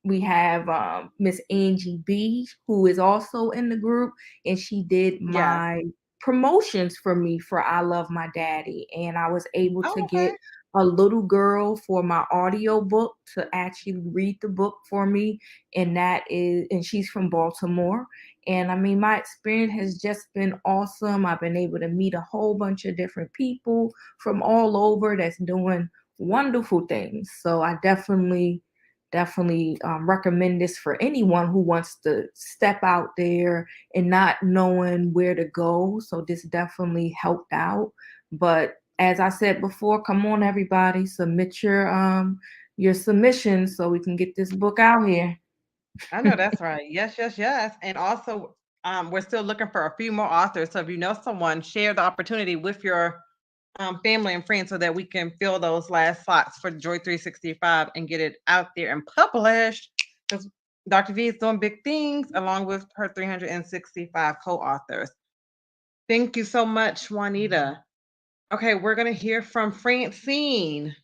we have Miss Angie B, who is also in the group, and she did Yes. my promotions for me for I Love My Daddy. And I was able to Oh, get okay. a little girl for my audio book to actually read the book for me, and she's from Baltimore. And I mean, my experience has just been awesome. I've been able to meet a whole bunch of different people from all over that's doing wonderful things. So I definitely recommend this for anyone who wants to step out there and not knowing where to go. So this definitely helped out. But as I said before, come on everybody, submit your submissions so we can get this book out here. I know that's right. Yes, yes, yes. And also, we're still looking for a few more authors. So if you know someone, share the opportunity with your family and friends so that we can fill those last slots for Joy 365 and get it out there and published. Because Dr. V is doing big things along with her 365 co-authors. Thank you so much, Juanita. Okay, we're gonna hear from Francine.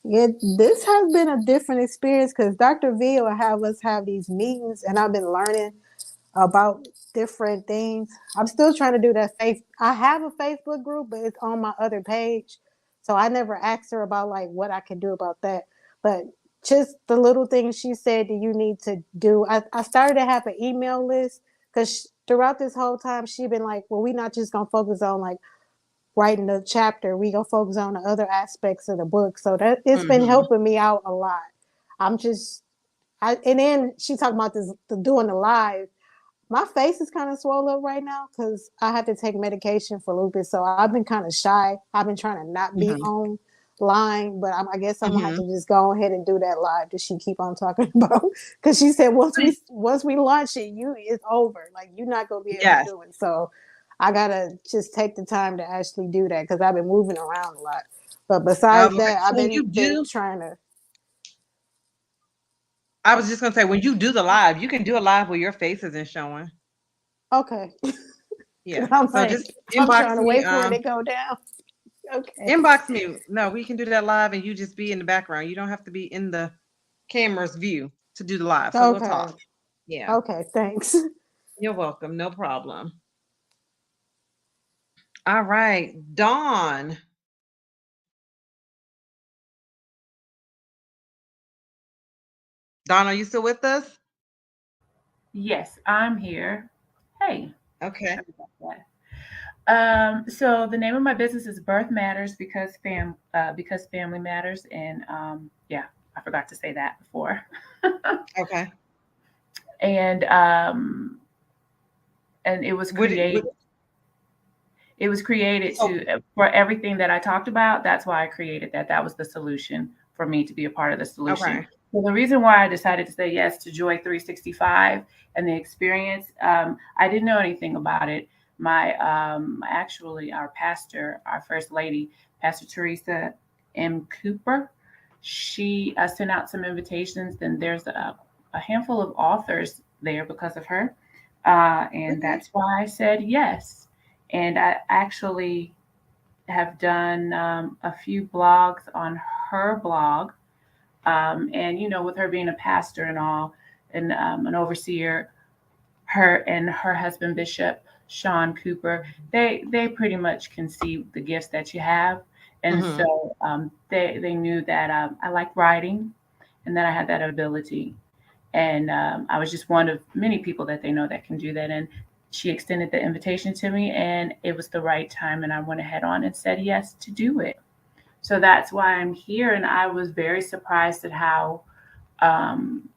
Yeah, this has been a different experience because Dr. V will have us have these meetings, and I've been learning about different things. I'm still trying to do that I have a Facebook group, but it's on my other page. So I never asked her about like what I can do about that. But just the little things she said that you need to do. I started to have an email list because throughout this whole time she been like, well, we're not just gonna focus on like writing the chapter. We gonna focus on the other aspects of the book. So that it's been Mm-hmm. helping me out a lot. I'm just and then she talked about this doing the live. My face is kind of swollen up right now because I have to take medication for lupus. So I've been kind of shy. I've been trying to not be Mm-hmm. online, but I guess I'm gonna have Mm-hmm. to just go ahead and do that live that she keep on talking about. Because she said once we launch it, it's over. Like you're not gonna be able to Yes. do it. So I gotta just take the time to actually do that because I've been moving around a lot. But besides Okay. that, So I've when been you been do, trying to. I was just gonna say when you do the live, you can do a live where your face isn't showing. Okay, because Yeah. I'm So like just I'm inbox trying to me. wait for it to go down. Okay. Inbox me. No, we can do that live and you just be in the background. You don't have to be in the camera's view to do the live. So we'll Okay. talk. Yeah. Okay, thanks. You're welcome. No problem. All right. Dawn. Dawn, are you still with us? Yes, I'm here. Hey, Okay. sorry about that. So the name of my business is Birth Matters because family matters, and yeah, I forgot to say that before. Okay. and and it was Would created. It was created so to for everything that I talked about. That's why I created that. That was the solution for me to be a part of the solution. okay. So the reason why I decided to say yes to Joy 365 and the experience, I didn't know anything about it. My actually our pastor, our first lady, Pastor Teresa M. Cooper, she sent out some invitations. Then there's a handful of authors there because of her, and Okay. that's why I said yes. And I actually have done a few blogs on her blog. And, you know, with her being a pastor and all, and an overseer, her and her husband, Bishop Sean Cooper, they pretty much can see the gifts that you have. And Mm-hmm. so they knew that I like writing and that I had that ability. And I was just one of many people that they know that can do that. And she extended the invitation to me, and it was the right time. And I went ahead on and said yes to do it. So that's why I'm here. And I was very surprised at um,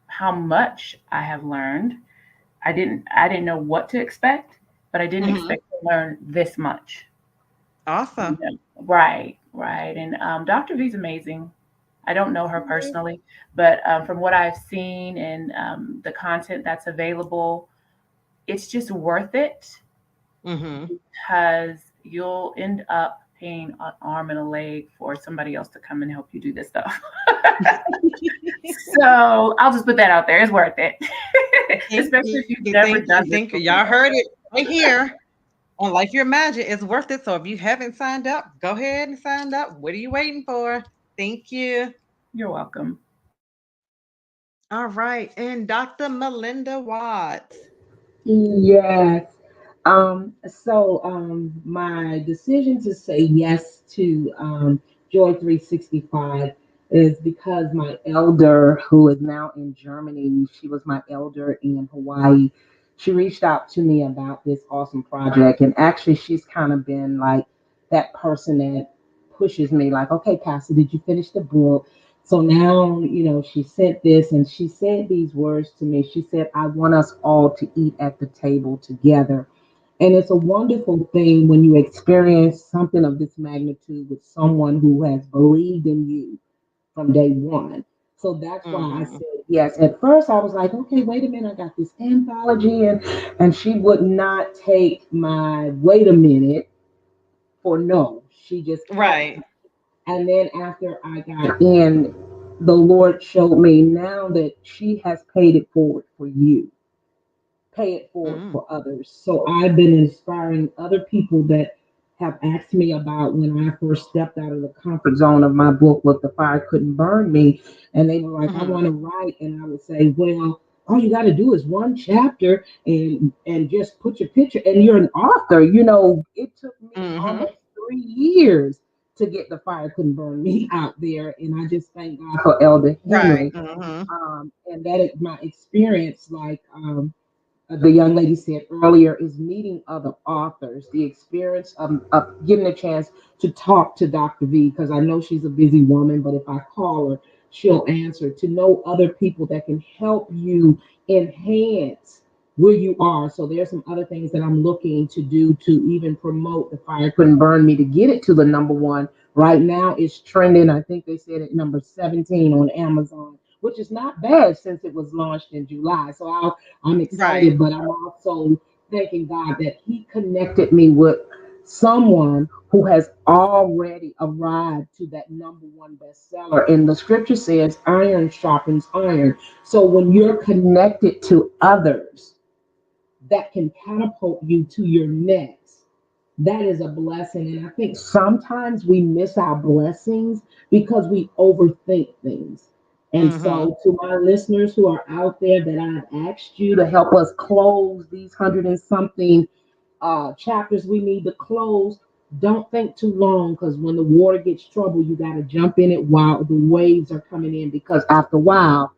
how much I have learned. I didn't know what to expect, but I didn't Mm-hmm. expect to learn this much. You Awesome. know? Right, right. And Dr. V's amazing. I don't know her Okay. personally, but from what I've seen and the content that's available, it's just worth it Mm-hmm. because you'll end up paying an arm and a leg for somebody else to come and help you do this stuff. So I'll just put that out there. It's worth it, Thank especially you. if you've never Thank you. done this Thank you. Y'all before. heard it right here on Life Your Magic. It's worth it. So if you haven't signed up, go ahead and sign up. What are you waiting for? Thank you. You're welcome. All right. And Dr. Melinda Watts. Yes. So my decision to say yes to Joy 365 is because my elder, who is now in Germany, she was my elder in Hawaii. She reached out to me about this awesome project. And actually, she's kind of been like that person that pushes me, like, okay, Pastor, did you finish the book? So now, she sent this and she said these words to me. She said, I want us all to eat at the table together. And it's a wonderful thing when you experience something of this magnitude with someone who has believed in you from day one. So that's why I Mhm. said yes. At first, I was like, okay, wait a minute, I got this anthology, and she would not take my wait a minute for no. She just kept. Right. And then after I got in, the Lord showed me now that she has paid it forward for you, pay it forward Mm. for others. So I've been inspiring other people that have asked me about when I first stepped out of the comfort zone of my book, What the Fire Couldn't Burn Me. And they were like, I Mhm. want to write. And I would say, well, all you got to do is one chapter and just put your picture and you're an author. It took me Mhm. almost 3 years to get The Fire Couldn't Burn Me out there. And I just thank God for Elder Right. Henry. Mhm. And that is my experience. Like, the young lady said earlier, is meeting other authors, the experience of getting a chance to talk to Dr. V, because I know she's a busy woman, but if I call her, she'll answer, to know other people that can help you enhance where you are. So there's some other things that I'm looking to do to even promote The Fire Couldn't Burn Me, to get it to the number one. Right now it's trending. I think they said at number 17 on Amazon, which is not bad since it was launched in July. So I'm Right. excited, but I'm also thanking God that He connected me with someone who has already arrived to that number one bestseller. And the scripture says, iron sharpens iron. So when you're connected to others that can catapult you to your next, that is a blessing. And I think sometimes we miss our blessings because we overthink things. And Mhm. so, to my listeners who are out there, that I've asked you to help us close these hundred and something chapters we need to close, don't think too long, because when the water gets troubled, you got to jump in it while the waves are coming in, because after a while,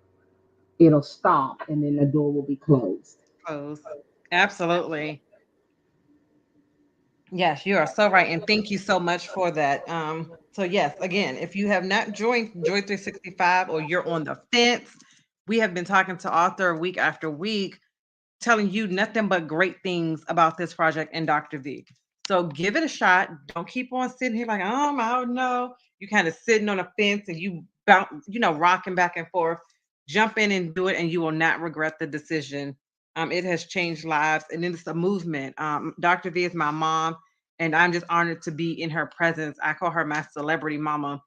it'll stop and then the door will be closed. Close. Absolutely. Yes, you are so right, and thank you so much for that. So yes, again, if you have not joined Joy 365 or you're on the fence, we have been talking to author week after week, telling you nothing but great things about this project and Dr. V. So give it a shot. Don't keep on sitting here like, I don't know. You kind of sitting on a fence and you bounce, rocking back and forth. Jump in and do it, and you will not regret the decision. It has changed lives, and it's a movement. Dr. V is my mom, and I'm just honored to be in her presence. I call her my celebrity mama,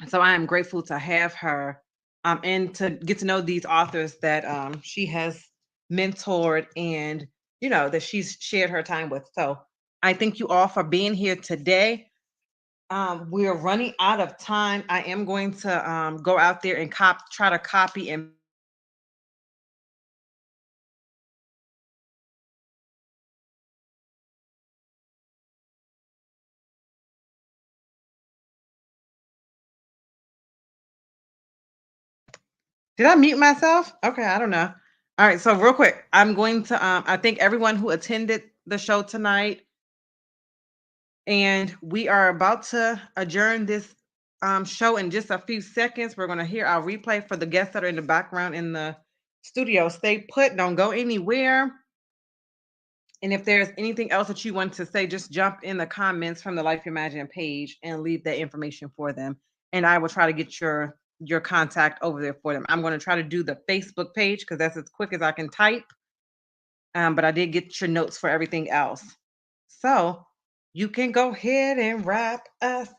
so I am grateful to have her, and to get to know these authors that she has mentored, and that she's shared her time with. So I thank you all for being here today. We're running out of time. I am going to go out there and try to copy and paste everything that you said. Did I mute myself? Okay, I don't know. All right, so real quick, I'm going to I thank everyone who attended the show tonight, and we are about to adjourn this show in just a few seconds. We're going to hear our replay. For the guests that are in the background in the studio, stay put, don't go anywhere. And if there's anything else that you want to say, just jump in the comments from the Life Imagine page and leave that information for them. And I will try to get your contact over there for them. I'm going to try to do the Facebook page because that's as quick as I can type. But I did get your notes for everything else. So you can go ahead and wrap us